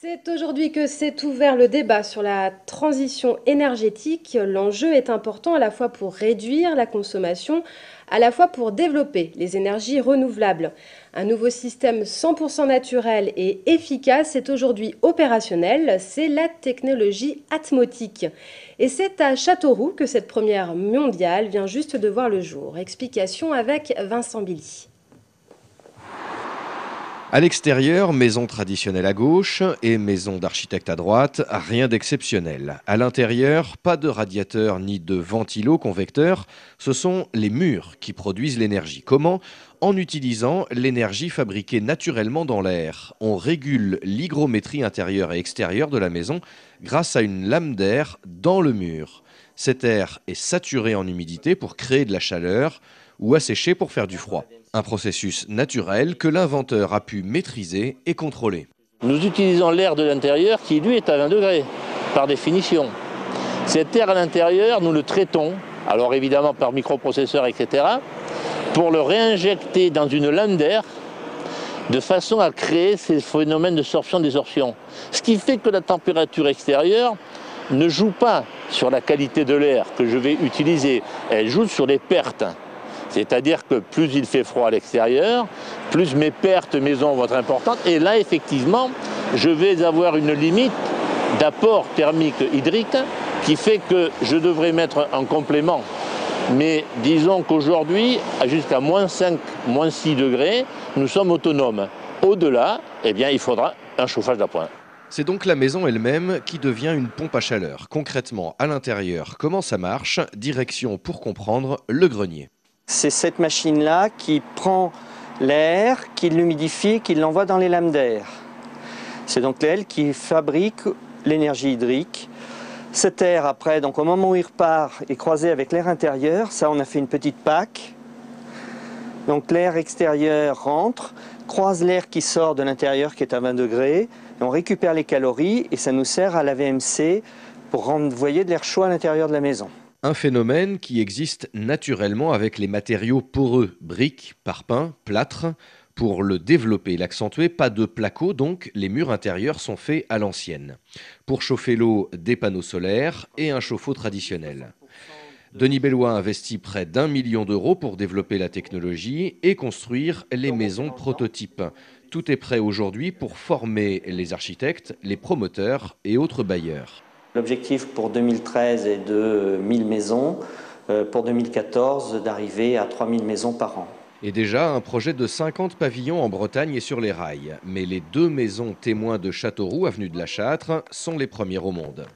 C'est aujourd'hui que s'est ouvert le débat sur la transition énergétique. L'enjeu est important à la fois pour réduire la consommation, à la fois pour développer les énergies renouvelables. Un nouveau système 100% naturel et efficace est aujourd'hui opérationnel, c'est la technologie atmotique. Et c'est à Châteauroux que cette première mondiale vient juste de voir le jour. Explication avec Vincent Billy. À l'extérieur, maison traditionnelle à gauche et maison d'architecte à droite, rien d'exceptionnel. À l'intérieur, pas de radiateur ni de ventilo convecteur, ce sont les murs qui produisent l'énergie. Comment ? En utilisant l'énergie fabriquée naturellement dans l'air. On régule l'hygrométrie intérieure et extérieure de la maison grâce à une lame d'air dans le mur. Cet air est saturé en humidité pour créer de la chaleur ou asséché pour faire du froid. Un processus naturel que l'inventeur a pu maîtriser et contrôler. Nous utilisons l'air de l'intérieur qui, lui, est à 20 degrés, par définition. Cet air à l'intérieur, nous le traitons, alors évidemment par microprocesseur, etc., pour le réinjecter dans une lame d'air, de façon à créer ces phénomènes de sorption-désorption. Ce qui fait que la température extérieure ne joue pas sur la qualité de l'air que je vais utiliser, elle joue sur les pertes. C'est-à-dire que plus il fait froid à l'extérieur, plus mes pertes maison vont être importantes. Et là, effectivement, je vais avoir une limite d'apport thermique hydrique qui fait que je devrais mettre un complément. Mais disons qu'aujourd'hui, jusqu'à -5, -6 degrés, nous sommes autonomes. Au-delà, eh bien, il faudra un chauffage d'appoint. C'est donc la maison elle-même qui devient une pompe à chaleur. Concrètement, à l'intérieur, comment ça marche ? Direction, pour comprendre, le grenier. C'est cette machine-là qui prend l'air, qui l'humidifie, qui l'envoie dans les lames d'air. C'est donc elle qui fabrique l'énergie hydrique. Cet air, après, donc au moment où il repart, est croisé avec l'air intérieur. Ça, on a fait une petite PAC. Donc l'air extérieur rentre, croise l'air qui sort de l'intérieur qui est à 20 degrés. Et on récupère les calories et ça nous sert à la VMC pour renvoyer de l'air chaud à l'intérieur de la maison. Un phénomène qui existe naturellement avec les matériaux poreux, briques, parpaings, plâtres. Pour le développer et l'accentuer, pas de placo, donc les murs intérieurs sont faits à l'ancienne. Pour chauffer l'eau, des panneaux solaires et un chauffe-eau traditionnel. Denis Bellois investit près d'1 million d'euros pour développer la technologie et construire les maisons prototypes. Tout est prêt aujourd'hui pour former les architectes, les promoteurs et autres bailleurs. L'objectif pour 2013 est de 1000 maisons, pour 2014 d'arriver à 3000 maisons par an. Et déjà, un projet de 50 pavillons en Bretagne est sur les rails. Mais les 2 maisons témoins de Châteauroux, avenue de la Châtre, sont les premières au monde.